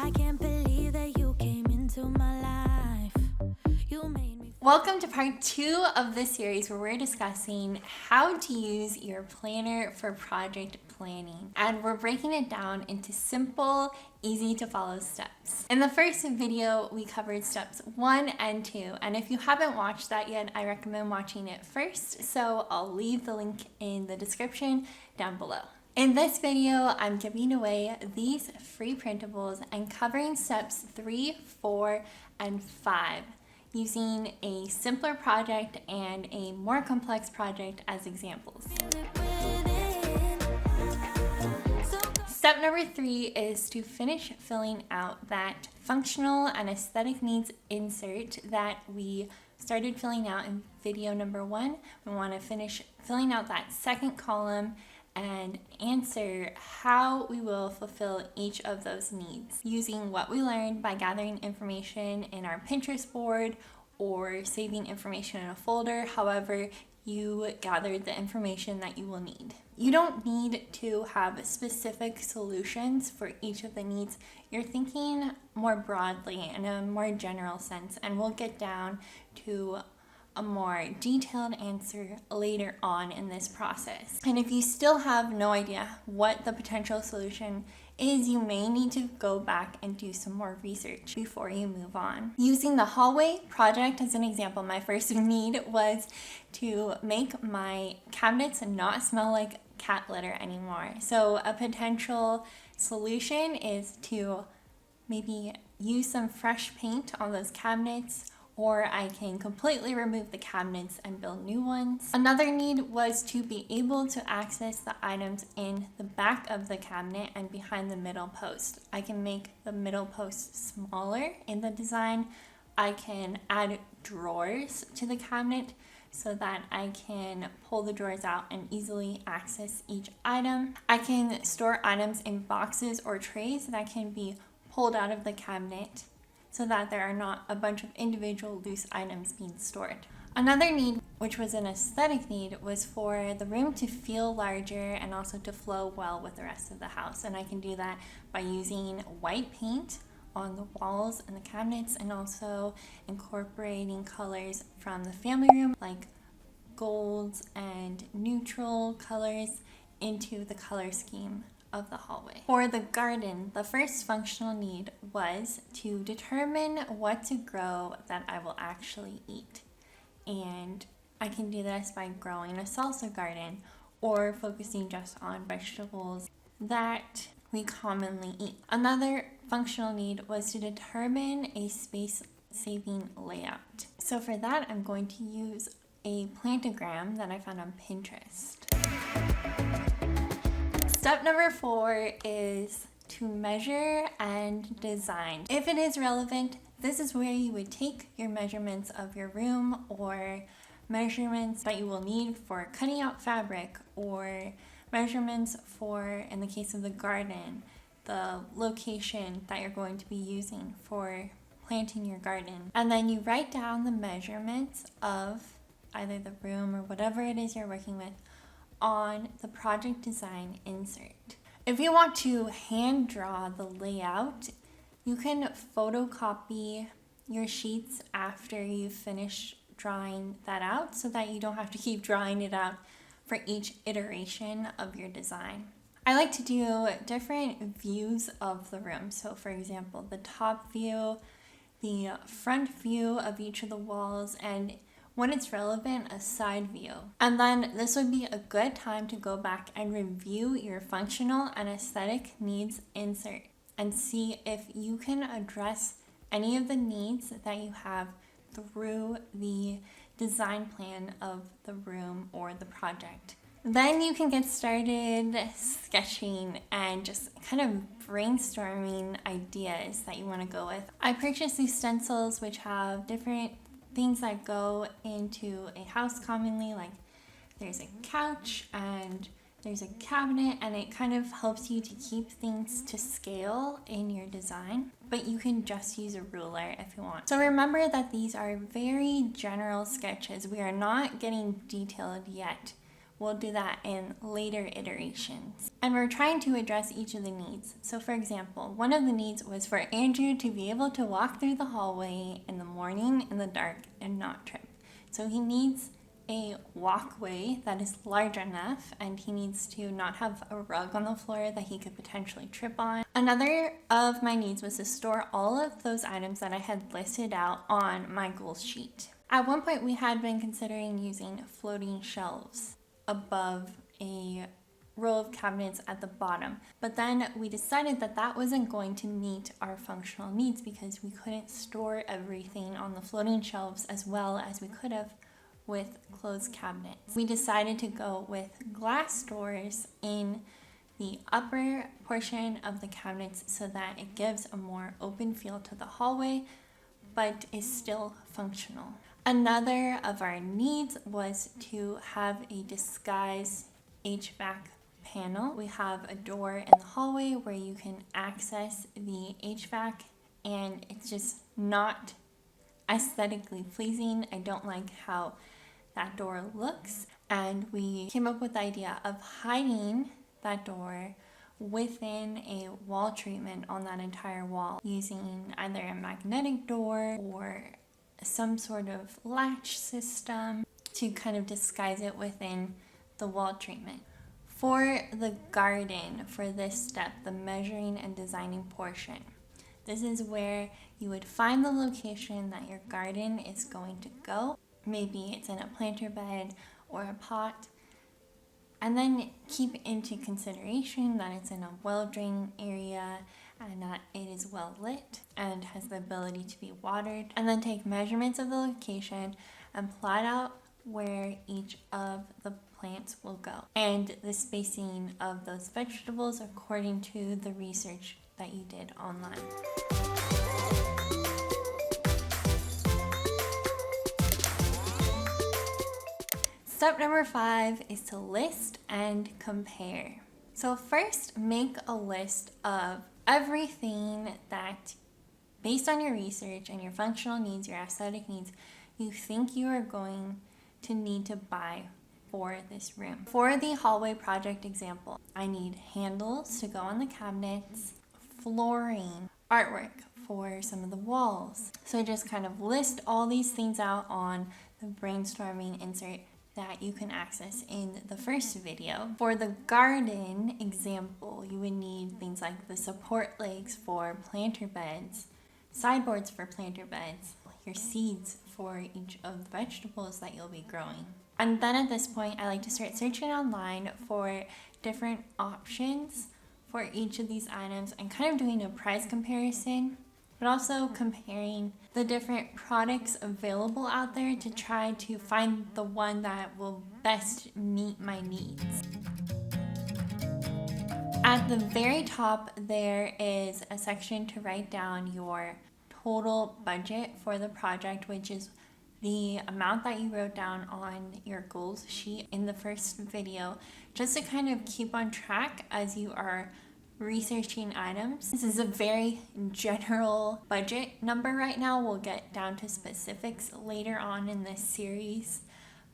I can't believe that you came into my life. You made me. Welcome to part 2 of this series where we're discussing how to use your planner for project planning. And we're breaking it down into simple, easy to follow steps. In the first video, we covered steps 1 and 2. And if you haven't watched that yet, I recommend watching it first. So I'll leave the link in the description down below. In this video, I'm giving away these free printables and covering steps 3, 4, and 5. Using a simpler project and a more complex project as examples. Step number 3 is to finish filling out that functional and aesthetic needs insert that we started filling out in video number 1. We want to finish filling out that second column and answer how we will fulfill each of those needs using what we learned by gathering information in our Pinterest board or saving information in a folder, however you gathered the information that you will need. You don't need to have specific solutions for each of the needs. You're thinking more broadly in a more general sense, and we'll get down to a more detailed answer later on in this process. And if you still have no idea what the potential solution is, you may need to go back and do some more research before you move on. Using the hallway project as an example, my first need was to make my cabinets not smell like cat litter anymore. So a potential solution is to maybe use some fresh paint on those cabinets, or I can completely remove the cabinets and build new ones. Another need was to be able to access the items in the back of the cabinet and behind the middle post. I can make the middle post smaller in the design. I can add drawers to the cabinet so that I can pull the drawers out and easily access each item. I can store items in boxes or trays that can be pulled out of the cabinet so that there are not a bunch of individual loose items being stored. Another need, which was an aesthetic need, was for the room to feel larger and also to flow well with the rest of the house. And I can do that by using white paint on the walls and the cabinets, and also incorporating colors from the family room like golds and neutral colors into the color scheme of the hallway. For the garden, the first functional need was to determine what to grow that I will actually eat. And I can do this by growing a salsa garden or focusing just on vegetables that we commonly eat. Another functional need was to determine a space-saving layout. So for that, I'm going to use a plantogram that I found on Pinterest. Step number 4 is to measure and design. If it is relevant, this is where you would take your measurements of your room or measurements that you will need for cutting out fabric, or measurements for, in the case of the garden, the location that you're going to be using for planting your garden. And then you write down the measurements of either the room or whatever it is you're working with on the project design insert. If you want to hand draw the layout, you can photocopy your sheets after you finish drawing that out so that you don't have to keep drawing it out for each iteration of your design. I like to do different views of the room. So for example, the top view, the front view of each of the walls, and when it's relevant, a side view. And then this would be a good time to go back and review your functional and aesthetic needs insert and see if you can address any of the needs that you have through the design plan of the room or the project. Then you can get started sketching and just kind of brainstorming ideas that you want to go with. I purchased these stencils which have different things that go into a house commonly, like there's a couch and there's a cabinet, and it kind of helps you to keep things to scale in your design, but you can just use a ruler if you want. So remember that these are very general sketches. We are not getting detailed yet. We'll do that in later iterations. And we're trying to address each of the needs. So for example, one of the needs was for Andrew to be able to walk through the hallway in the morning in the dark and not trip. So he needs a walkway that is large enough, and he needs to not have a rug on the floor that he could potentially trip on. Another of my needs was to store all of those items that I had listed out on my goals sheet. At one point we had been considering using floating shelves above a row of cabinets at the bottom, but then we decided that that wasn't going to meet our functional needs because we couldn't store everything on the floating shelves as well as we could have with closed cabinets. We decided to go with glass doors in the upper portion of the cabinets so that it gives a more open feel to the hallway but is still functional. Another of our needs was to have a disguise HVAC panel. We have a door in the hallway where you can access the HVAC, and it's just not aesthetically pleasing. I don't like how that door looks, and we came up with the idea of hiding that door within a wall treatment on that entire wall using either a magnetic door or some sort of latch system to kind of disguise it within the wall treatment. For the garden, for this step, the measuring and designing portion, this is where you would find the location that your garden is going to go. Maybe it's in a planter bed or a pot. And then keep into consideration that it's in a well-drained area and that it is well lit and has the ability to be watered. And then take measurements of the location and plot out where each of the plants will go and the spacing of those vegetables according to the research that you did online. Step number 5 is to list and compare. So first, make a list of everything that, based on your research and your functional needs, your aesthetic needs, you think you are going to need to buy for this room. For the hallway project example, I need handles to go on the cabinets, flooring, artwork for some of the walls. So I just kind of list all these things out on the brainstorming insert that you can access in the first video. For the garden example, you would need things like the support legs for planter beds, sideboards for planter beds, your seeds for each of the vegetables that you'll be growing. And then at this point, I like to start searching online for different options for each of these items and kind of doing a price comparison, but also comparing the different products available out there to try to find the one that will best meet my needs. At the very top, there is a section to write down your total budget for the project, which is the amount that you wrote down on your goals sheet in the first video, just to kind of keep on track as you are researching items. This is a very general budget number right now. We'll get down to specifics later on in this series,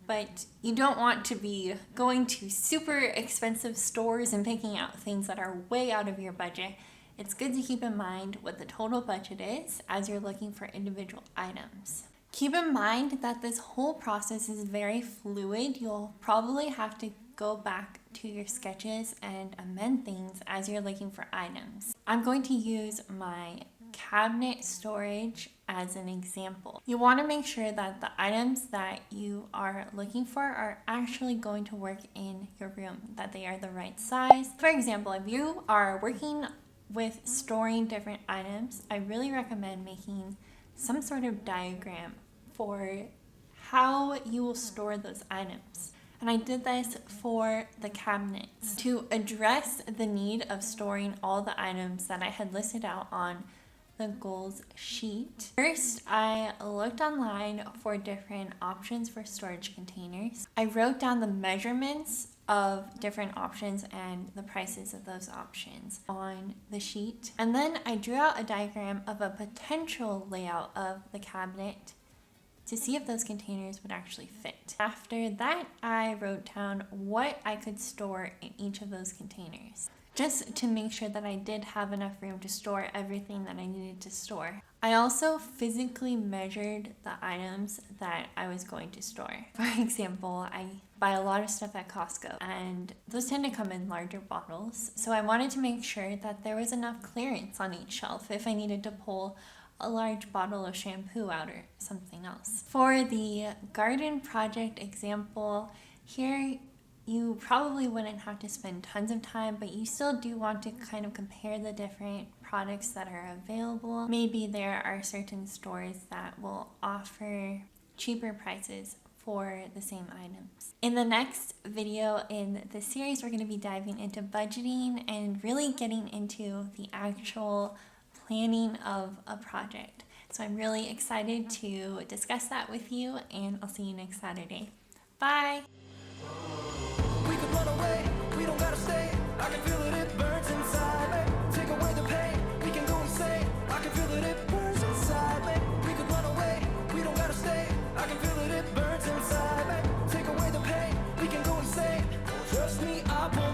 but you don't want to be going to super expensive stores and picking out things that are way out of your budget. It's good to keep in mind what the total budget is as you're looking for individual items. Keep in mind that this whole process is very fluid. You'll probably have to go back to your sketches and amend things as you're looking for items. I'm going to use my cabinet storage as an example. You want to make sure that the items that you are looking for are actually going to work in your room, that they are the right size. For example, if you are working with storing different items, I really recommend making some sort of diagram for how you will store those items. And I did this for the cabinets to address the need of storing all the items that I had listed out on the goals sheet. First, I looked online for different options for storage containers. I wrote down the measurements of different options and the prices of those options on the sheet. And then I drew out a diagram of a potential layout of the cabinet to see if those containers would actually fit. After that, I wrote down what I could store in each of those containers, just to make sure that I did have enough room to store everything that I needed to store. I also physically measured the items that I was going to store. For example, I buy a lot of stuff at Costco, and those tend to come in larger bottles. So I wanted to make sure that there was enough clearance on each shelf if I needed to pull a large bottle of shampoo out or something else. For the garden project example, here you probably wouldn't have to spend tons of time, but you still do want to kind of compare the different products that are available. Maybe there are certain stores that will offer cheaper prices for the same items. In the next video in this series, we're going to be diving into budgeting and really getting into the actual planning of a project. So I'm really excited to discuss that with you, and I'll see you next Saturday. Bye! We could run away, we don't gotta stay. I can feel it, it burns inside me. Take away the pain, we can go insane. I can feel it, it burns inside me. We could run away, we don't gotta stay. I can feel it, it burns inside me. Take away the pain, we can go insane. Trust me, I won't.